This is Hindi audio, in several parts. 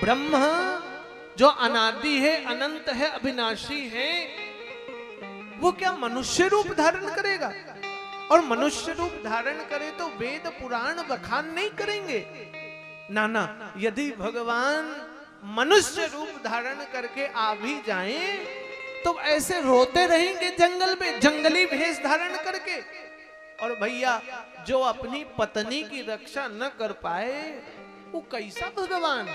ब्रह्म जो अनादि है, अनंत है, अविनाशी है, वो क्या मनुष्य रूप धारण करेगा? और मनुष्य रूप धारण करे तो वेद पुराण बखान नहीं करेंगे। ना ना, यदि भगवान मनुष्य रूप धारण करके आ भी जाएं तो ऐसे रोते रहेंगे जंगल में, जंगली भेष धारण करके। और भैया जो अपनी पत्नी की रक्षा न कर पाए वो कैसा भगवान?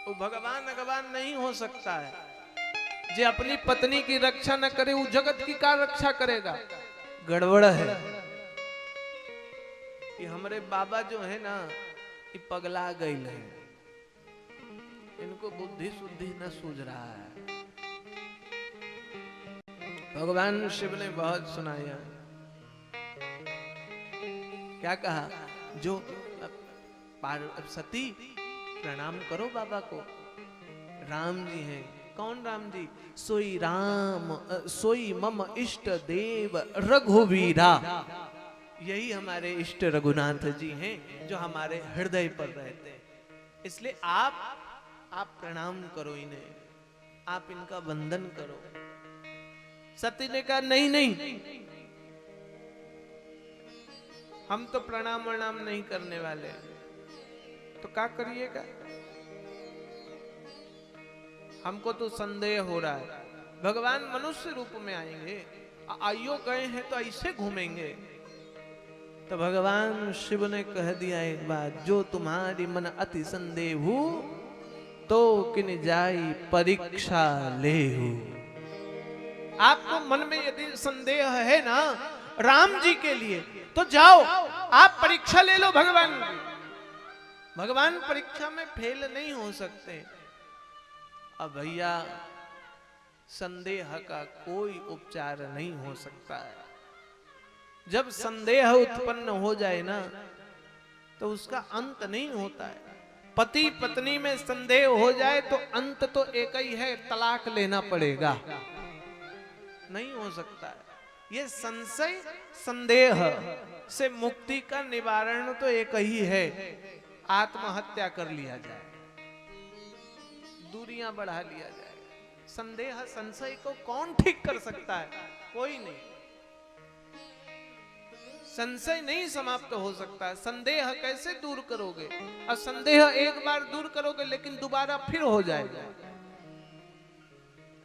वो भगवान नहीं हो सकता है। जो अपनी पत्नी की रक्षा न करे वो जगत की क्या रक्षा करेगा? गड़बड़ है। ये हमारे बाबा जो है ना, ये पगला गए हैं, इनको बुद्धि शुद्धि न सूझ रहा है। भगवान शिव ने बहुत सुनाया। क्या कहा? जो सती प्रणाम करो बाबा को। राम जी हैं। कौन राम जी? सोई राम, सोई मम इष्ट देव रघुवीरा। यही हमारे इष्ट रघुनाथ जी हैं जो हमारे हृदय पर रहते हैं। इसलिए आप प्रणाम करो इन्हें, आप इनका वंदन करो। सती ने कहा नहीं नहीं, हम तो प्रणाम वणाम नहीं करने वाले। तो क्या करिएगा? हमको तो संदेह हो रहा है, भगवान मनुष्य रूप में आएंगे, आइयो गए हैं तो ऐसे घूमेंगे। तो भगवान शिव ने कह दिया एक बात, जो तुम्हारी मन अति संदेह हो तो किन जाई परीक्षा ले हो। आपको मन में यदि संदेह है ना राम जी के लिए, तो जाओ आप परीक्षा ले लो भगवान की। भगवान परीक्षा में फेल नहीं हो सकते। अब भैया संदेह का कोई उपचार नहीं हो सकता है। जब संदेह उत्पन्न हो जाए ना तो उसका अंत नहीं होता है। पति पत्नी में संदेह हो जाए तो अंत तो एक ही है, तलाक लेना पड़ेगा। नहीं हो सकता है। ये संशय संदेह से मुक्ति का निवारण तो एक ही है, आत्महत्या कर लिया जाए, दूरियां बढ़ा लिया जाए। संदेह संशय को कौन ठीक कर सकता है? कोई नहीं। संशय नहीं समाप्त हो सकता। संदेह कैसे दूर करोगे? और संदेह एक बार दूर करोगे लेकिन दोबारा फिर हो जाएगा।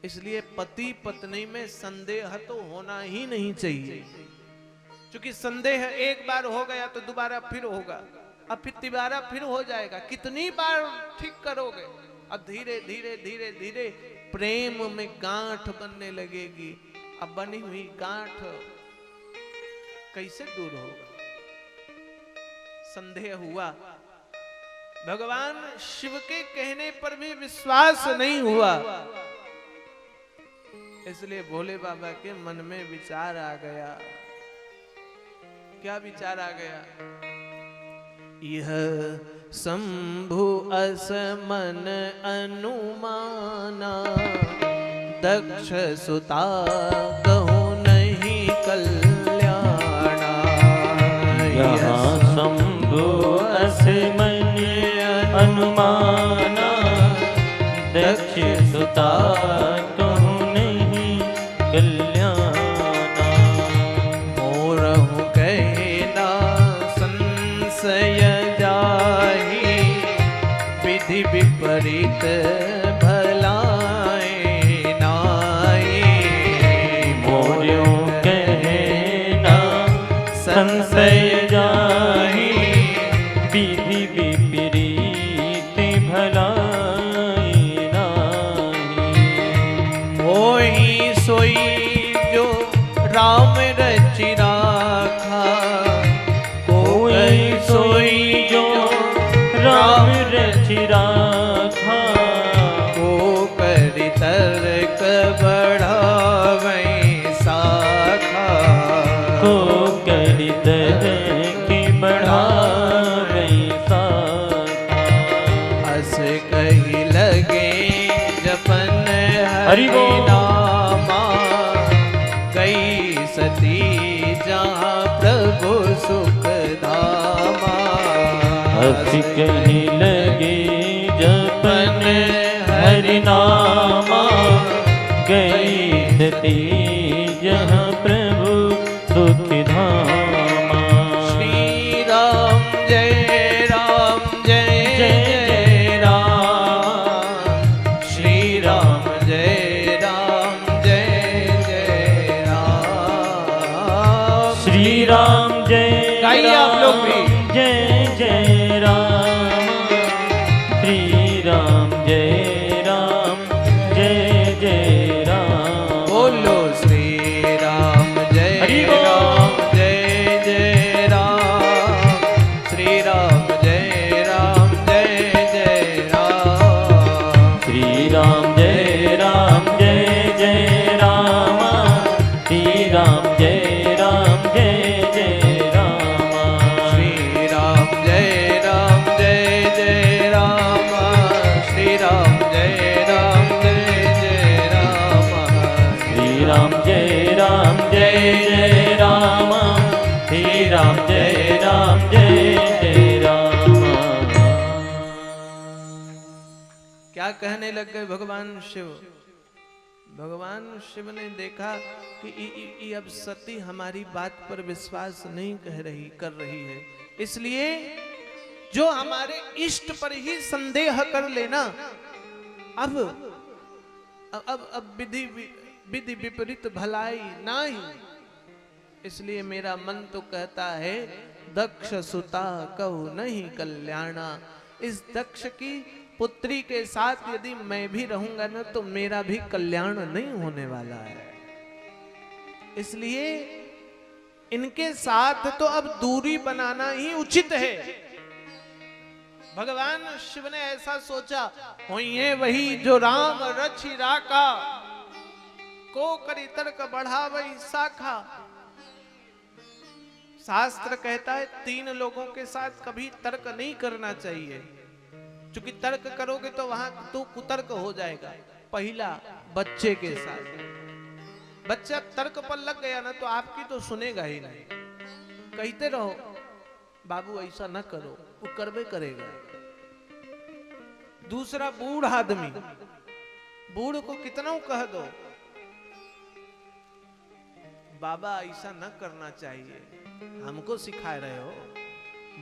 इसलिए पति पत्नी में संदेह तो होना ही नहीं चाहिए, क्योंकि संदेह एक बार हो गया तो दोबारा फिर होगा, अब फिर दोबारा फिर हो जाएगा। कितनी बार ठीक करोगे? अब धीरे धीरे धीरे धीरे प्रेम में गांठ बनने लगेगी। अब बनी हुई गांठ कैसे दूर होगा? संदेह हुआ, भगवान शिव के कहने पर भी विश्वास नहीं हुआ, इसलिए भोले बाबा के मन में विचार आ गया। क्या विचार आ गया? यह शंभु असमन अनुमाना, दक्ष सुता कहूं नहीं कल्याणा। यह शंभु असमन अनुमाना, दक्ष सुता कहूं नहीं कल्याणा। मोरहु कहना संशय जाहि, विधि विपरीत भलाए नाई। मोरहु कहना संशय जाहि, विधि विपरीत भलाई नाई। होई सोई जो राम रचि राखा, कोई सोई जो राम रचि राखा। को करि तर्क बढ़ावै शाखा। को करि तर्क बढ़ावै शाखा। अस कही लगे जपन हरि बोल। नामा, गई सती जहाँ प्रभु सुख धामा। हंस कहीं लगे जब हरिनामा गई सती जहाँ प्रभु सुख धामा। श्री राम जय जय राम, श्री राम जय जय राम। श्री राम जय गाइए आप लोग भी। जय जय राम, श्री राम जय राम। बोलो श्री राम जय राम, श्री राम जय राम। श्री राम जय राम, श्री राम जय राम श्री राम जय राम, श्री राम जय राम। श्री राम जय राम, श्री राम जय राम। क्या कहने लग गए भगवान शिव? भगवान शिव ने देखा कि अब सती हमारी बात पर विश्वास नहीं कर रही है, इसलिए जो हमारे इष्ट पर ही संदेह कर लेना, अब विधि विपरीत भलाई नहीं। इसलिए मेरा मन तो कहता है दक्ष सुता कहु नहीं कल्याणा। इस दक्ष की पुत्री के साथ यदि मैं भी रहूंगा ना तो मेरा भी कल्याण नहीं होने वाला है। इसलिए इनके साथ तो अब दूरी बनाना ही उचित है। भगवान शिव ने ऐसा सोचा, होइए वही जो राम रचि राका, को करी तर्क बढ़ावई शाखा। शास्त्र कहता है 3 लोगों के साथ कभी तर्क नहीं करना चाहिए, क्योंकि तर्क करोगे तो वहां तो कुतर्क हो जाएगा। पहला, बच्चे के साथ। बच्चा तर्क पर लग गया ना तो आपकी तो सुनेगा ही नहीं। कहते रहो बाबू ऐसा न करो, वो करबे करेगा। दूसरा, बूढ़ आदमी, बूढ़ को कितना कह दो बाबा ऐसा न करना चाहिए, हमको सिखा रहे हो,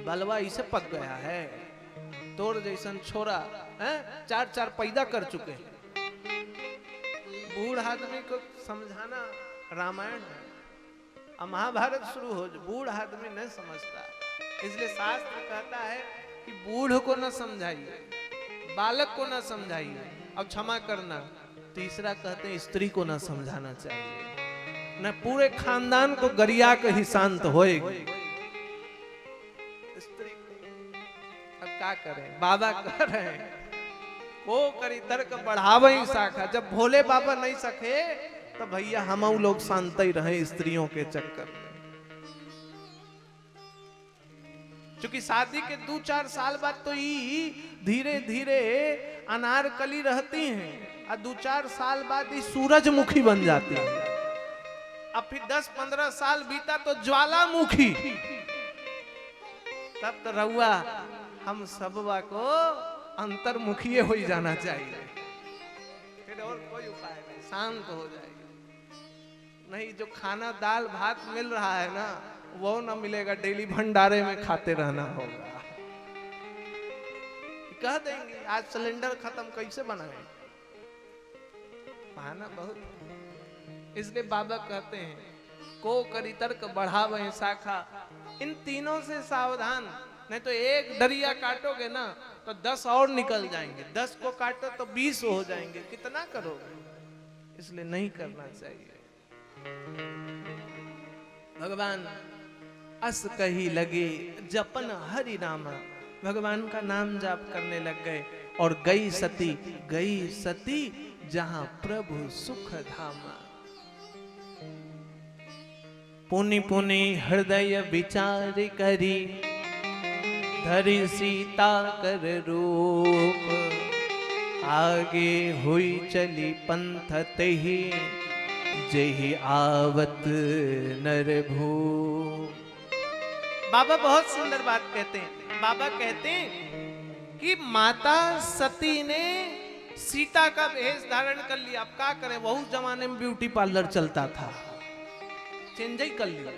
बलवा इसे पक गया है, तोर जैसन छोरा है 4 पैदा कर चुके हैं। बूढ़ आदमी को समझाना रामायण है, अब महाभारत शुरू हो, बूढ़ आदमी नहीं समझता। इसलिए शास्त्र कहता है कि बूढ़ को न समझाइए, बालक को न समझाइए। अब क्षमा करना, तीसरा कहते हैं स्त्री को न समझाना चाहिए, न पूरे खानदान को गरिया के ही शांत होएगी। स्त्री अब क्या करें, बाबा कह रहे हैं वो करी तर्क बढ़ावे शाखा। जब भोले बाबा नहीं सके तो भैया हम लोग शांत ही रहे स्त्रियों के चक्कर में। क्योंकि शादी के 2-4 साल बाद तो ये धीरे धीरे अनारकली रहती हैं और 2-4 साल बाद ये सूरजमुखी बन जाती है। अब फिर 10-15 साल बीता तो ज्वालामुखी। तब तो रहुआ हम सबवा को अंतर्मुखी हो ही जाना चाहिए, फिर और कोई उपाय नहीं, शांत हो जाएगा। नहीं जो खाना दाल भात मिल रहा है ना वो ना मिलेगा, डेली भंडारे में खाते रहना होगा। कह देंगे आज सिलेंडर खत्म, कैसे बनाए, खाना बहुत। इसलिए बाबा कहते हैं को करी तर्क बढ़ावे शाखा। इन तीनों से सावधान, नहीं तो एक डरिया काटोगे ना तो 10 और निकल जाएंगे, 10 को काटो तो 20 हो जाएंगे, कितना करोगे। इसलिए नहीं करना चाहिए। भगवान अस कही लगे जपन हरि नामा, भगवान का नाम जाप करने लग गए। और गई सती जहां प्रभु सुख धामा। पुनि पुनि हृदय विचार करी, धरि सीता कर रूप। आगे हुई चली पंथ तेहि, जेहि आवत नर भू। बाबा बहुत सुंदर बात कहते हैं। बाबा कहते हैं कि माता सती ने सीता का भेष धारण कर लिया। अब क्या करें, वह उस जमाने में ब्यूटी पार्लर चलता था, चेंज ही कर लिया।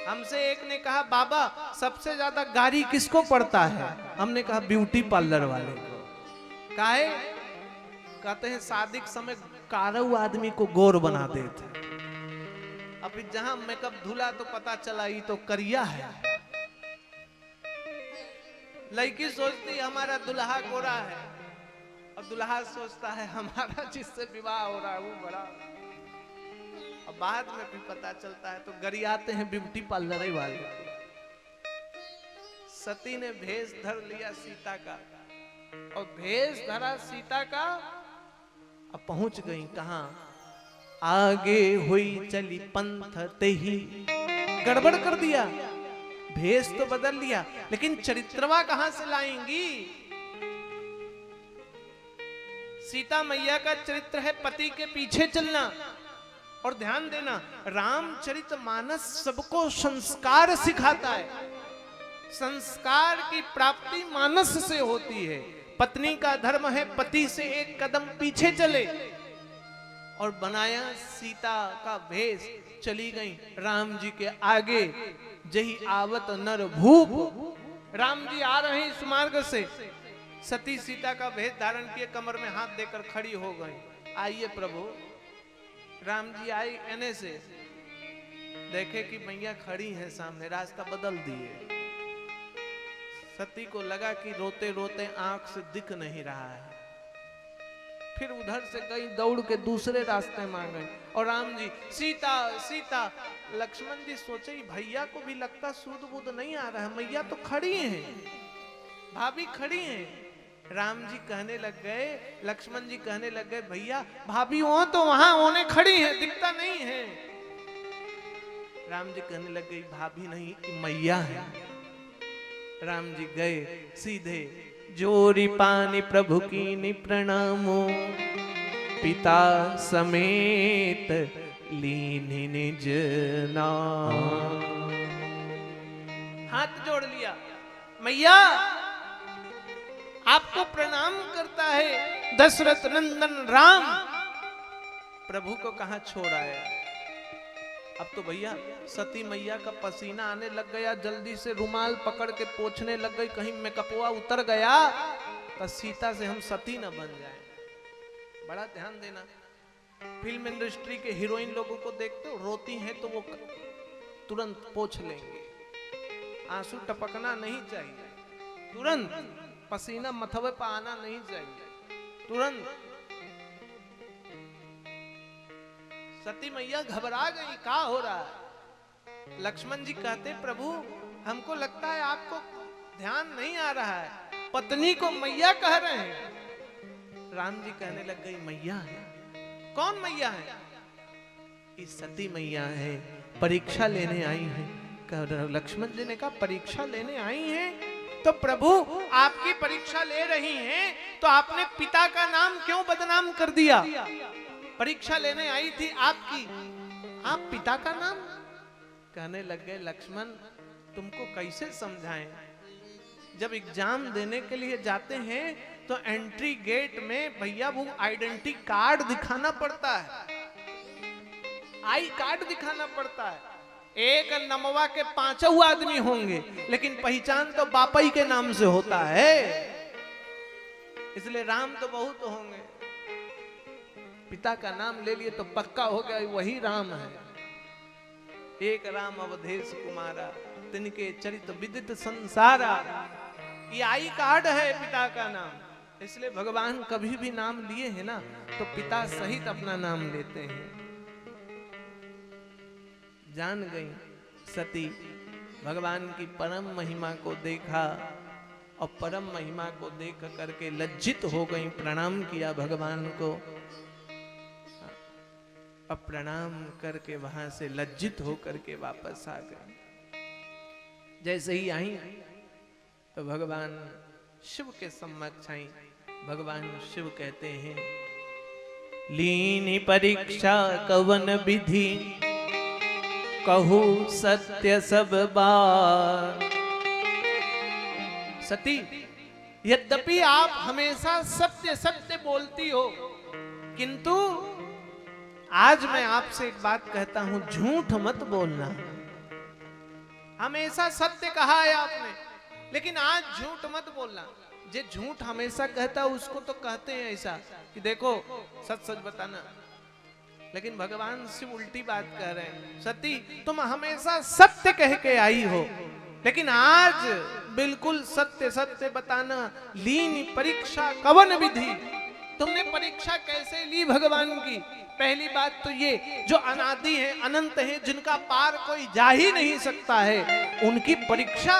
हमसे एक ने कहा बाबा सबसे ज्यादा गारी किसको पड़ता है? हमने कहा ब्यूटी पार्लर वाले को। काहे? कहते हैं शादी के समय कारऊ आदमी को गोर बना देते। अभी जहां मेकअप धुला तो पता चला ये तो करिया है। लड़की सोचती हमारा दुल्हा गोरा है और दुल्हा सोचता है हमारा जिससे विवाह हो रहा है वो बड़ा। अब बाद में भी पता चलता है तो गरियाते हैं ब्यूटी पार्लर वाले। सती ने भेष धर लिया सीता का और भेष धरा सीता का। अब पहुंच गई कहां? आगे हुई चली पंथ ते ही। गड़बड़ कर दिया, भेष तो बदल लिया लेकिन चरित्रवा कहां से लाएंगी? सीता मैया का चरित्र है पति के पीछे चलना। और ध्यान देना, रामचरितमानस सबको संस्कार सिखाता है। संस्कार की प्राप्ति मानस से होती है। पत्नी का धर्म है पति से एक कदम पीछे चले। और बनाया सीता का भेष, चली गई राम जी के आगे। जही आवत नर भूप। राम जी आ रहे हैं इस मार्ग से। सती सीता का भेष धारण किए, कमर में हाथ देकर खड़ी हो गई। आइए प्रभु। राम जी आई एने से, देखे कि मैया खड़ी है सामने, रास्ता बदल दिए। सती को लगा कि रोते रोते आंख से दिख नहीं रहा है। फिर उधर से गई दौड़ के दूसरे रास्ते में आ गई। और राम जी सीता सीता। लक्ष्मण जी सोचे भैया को भी लगता सूद बूद नहीं आ रहा है, मैया तो खड़ी है, भाभी खड़ी है। राम जी कहने लग गए, लक्ष्मण जी कहने लग गए भैया भाभी हो तो वहां होने खड़ी है, दिखता नहीं है। राम जी कहने लग गई भाभी नहीं मैया है। राम जी गए सीधे, जोरी पानी प्रभु की नि प्रणामो, पिता समेत लीनी निज नाम। हाथ जोड़ लिया, मैया आपको प्रणाम करता है दशरथ नंदन राम। प्रभु को कहां छोड़ आया? अब तो भैया सती मैया का पसीना आने लग गया, जल्दी से रुमाल पकड़ के पोंछने लग गई, कहीं मेकअपवा उतर गया तो सीता से हम सती न बन जाए। बड़ा ध्यान देना, फिल्म इंडस्ट्री के हीरोइन लोगों को देखते हो, रोती हैं तो वो तुरंत पोंछ लेंगे, आंसू टपकना नहीं चाहिए, तुरंत पसीना मथवे पर आना नहीं चाहिए, तुरंत। सती मैया घबरा गई, क्या हो रहा है? लक्ष्मण जी कहते प्रभु हमको लगता है आपको ध्यान नहीं आ रहा है, पत्नी को मैया कह रहे हैं। राम जी कहने लग गई मैया है। कौन मैया है? इस सती मैया है, परीक्षा लेने आई है। लक्ष्मण जी ने कहा परीक्षा लेने आई हैं? तो प्रभु आपकी परीक्षा ले रही हैं तो आपने पिता का नाम क्यों बदनाम कर दिया? परीक्षा लेने आई थी आपकी, आप पिता का नाम? कहने लग गए लक्ष्मण तुमको कैसे समझाएं, जब एग्जाम देने के लिए जाते हैं तो एंट्री गेट में भैया वो आइडेंटिटी कार्ड दिखाना पड़ता है, आई कार्ड दिखाना पड़ता है। एक नमवा के 5 आदमी होंगे लेकिन पहचान तो बापाई के नाम से होता है, इसलिए राम तो बहुत होंगे, पिता का नाम ले लिए तो पक्का हो गया वही राम है। एक राम अवधेश कुमारा, तिनके चरित विदित संसारा, ये आई कार्ड है पिता का नाम। इसलिए भगवान कभी भी नाम लिए हैं ना तो पिता सहित अपना नाम लेते हैं। जान गई सती, भगवान की परम महिमा को देखा और परम महिमा को देख करके लज्जित हो गई, प्रणाम किया भगवान को। अब प्रणाम करके वहां से लज्जित होकर के वापस आ गए। जैसे ही आई तो भगवान शिव के समक्ष आई। भगवान शिव कहते हैं लीनी परीक्षा कवन विधि, कहू सत्य सब बात। सती यद्यपि आप हमेशा सत्य सत्य बोलती हो, किंतु आज मैं आपसे एक बात कहता हूं, झूठ मत बोलना। हमेशा सत्य कहा है आपने, लेकिन आज झूठ मत बोलना। जे झूठ हमेशा कहता है उसको तो कहते हैं ऐसा कि देखो सच सच बताना, लेकिन भगवान शिव उल्टी बात कह रहे हैं। सती तुम हमेशा सत्य कह के आई हो, लेकिन आज बिल्कुल सत्य सत्य बताना। लीनी परीक्षा कवन विधि, तुमने परीक्षा कैसे ली भगवान की? पहली बात तो ये, जो अनादि है, अनंत है, जिनका पार कोई जा ही नहीं सकता है, उनकी परीक्षा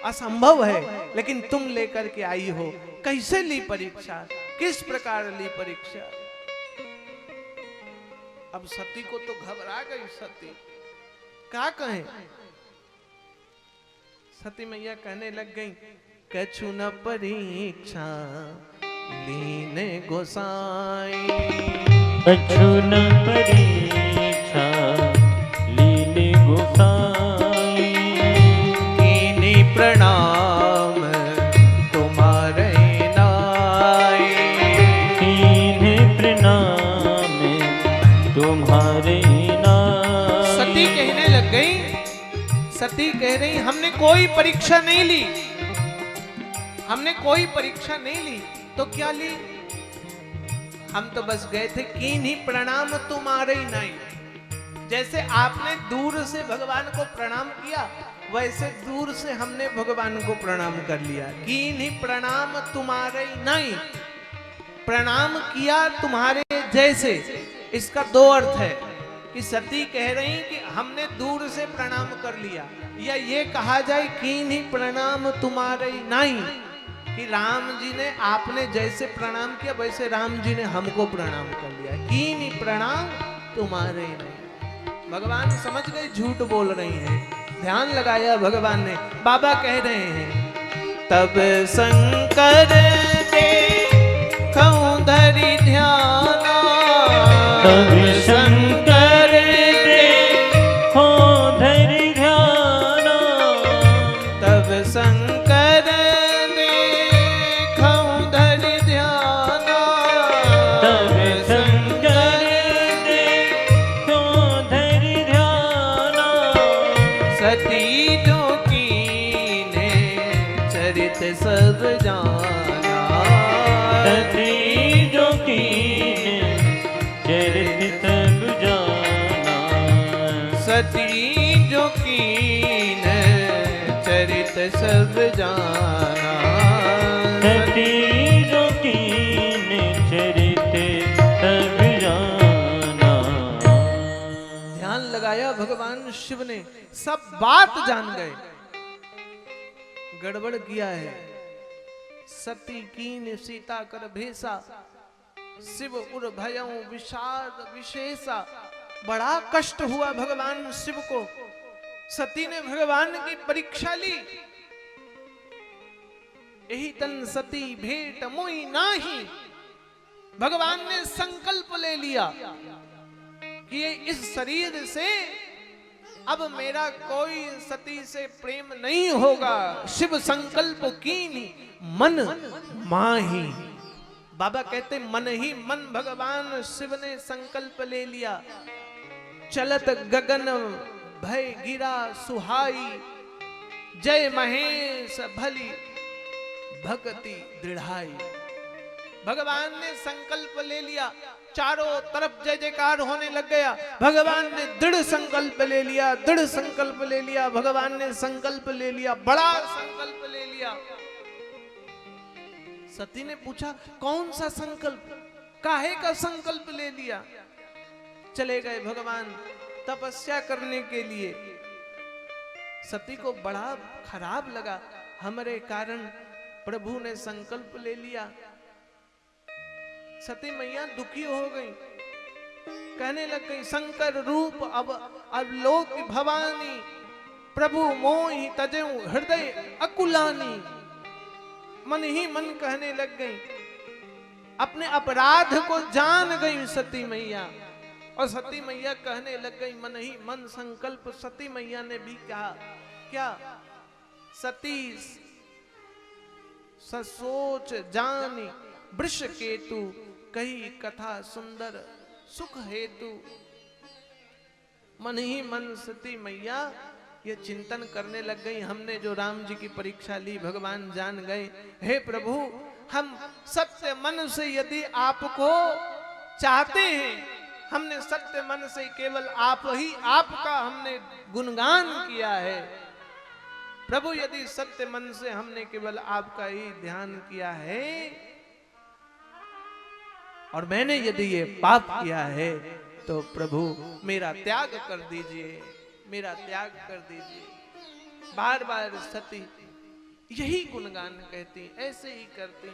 असंभव है, लेकिन तुम लेकर के आई हो। कैसे ली परीक्षा, किस प्रकार ली परीक्षा? अब सती को तो घबरा गई। सती क्या कहें? सती मैया कहने लग गई, कछु न परीक्षा लीने गोसाई, कछु न परीक्षा लीने गोसाई, कीनी प्रणाम तुम्हारे नाई, कीन्हे प्रणाम तुम्हारे नाई। सती कहने लग गई, सती कह रही हमने कोई परीक्षा नहीं ली, हमने कोई परीक्षा नहीं ली। तो क्या ली? हम तो बस गए थे, कीन्ही प्रणाम तुम्हारे नहीं। जैसे आपने दूर से भगवान को प्रणाम किया, वैसे दूर से हमने भगवान को प्रणाम कर लिया। कीन्ही प्रणाम तुम्हारे नहीं, प्रणाम किया तुम्हारे जैसे। इसका दो अर्थ है कि सती कह रही कि हमने दूर से प्रणाम कर लिया, या ये कहा जाए कीन्ही प्रणाम तुम्हारे नहीं, कि राम जी ने आपने जैसे प्रणाम किया वैसे राम जी ने हमको प्रणाम कर लिया। कीन्ही प्रणाम तुम्हारे नहीं। भगवान समझ गए झूठ बोल रही हैं, ध्यान लगाया भगवान ने। बाबा कह रहे हैं, तब शंकर देखऊं धरि ध्याना, तब शंकर देखो धरि ध्याना, तब शंकर देखऊं धरि ध्याना, तब शंकर देखो धरि ध्याना, सती जो कीन्हे चरित सब जाना, सती जो कीन्हे चरित सब जाना, सती जो कीन्हे चरित सब जाना, सती जो कीन्हे चरित सब जाना। ध्यान लगाया भगवान शिव ने, सब बात जान गए। गड़बड़ किया है। सती कीन सीता कर भेसा, शिव उर भयं विषाद विशेषा। बड़ा कष्ट हुआ भगवान शिव को। सती ने भगवान की परीक्षा ली। यही तन सती भेंट मोई नाही, भगवान ने संकल्प ले लिया कि ये इस शरीर से अब मेरा कोई सती से प्रेम नहीं होगा। शिव संकल्प कीनी मन माही। बाबा कहते मन ही मन भगवान शिव ने संकल्प ले लिया। चलत गगन भय गिरा सुहाई, जय महेश भली भक्ति दृढ़ाई। भगवान ने संकल्प ले लिया, चारों तरफ जय जयकार होने लग गया। भगवान ने दृढ़ संकल्प ले लिया, दृढ़ संकल्प ले लिया। भगवान ने संकल्प ले लिया, बड़ा संकल्प ले लिया। सती ने पूछा कौन सा संकल्प, काहे का संकल्प ले लिया? चले गए भगवान तपस्या करने के लिए। सती को बड़ा खराब लगा, हमारे कारण प्रभु ने संकल्प ले लिया। सती मैया दुखी हो गई, कहने लग गई शंकर रूप अब लोक भवानी, प्रभु मोहि तजेऊ हृदय अकुलानी। मन ही मन कहने लग गई, अपने अपराध को जान गई सती मैया। और सती मैया कहने लग गई मन ही मन संकल्प। सती मैया ने भी कहा क्या? सती ससोच जानी वृष केतु, कही कथा सुंदर सुख हेतु। मन ही मन सती मैया ये चिंतन करने लग गई, हमने जो राम जी की परीक्षा ली भगवान जान गए। हे प्रभु, हम सत्य मन से यदि आपको चाहते हैं, हमने सत्य मन से केवल आपका हमने गुणगान किया है। प्रभु, यदि सत्य मन से हमने केवल आपका ही ध्यान किया है और मैंने यदि ये पाप किया है, तो प्रभु मेरा त्याग कर दीजिए, मेरा त्याग कर दीजिए। बार बार सती यही गुणगान कहती, ऐसे ही करती।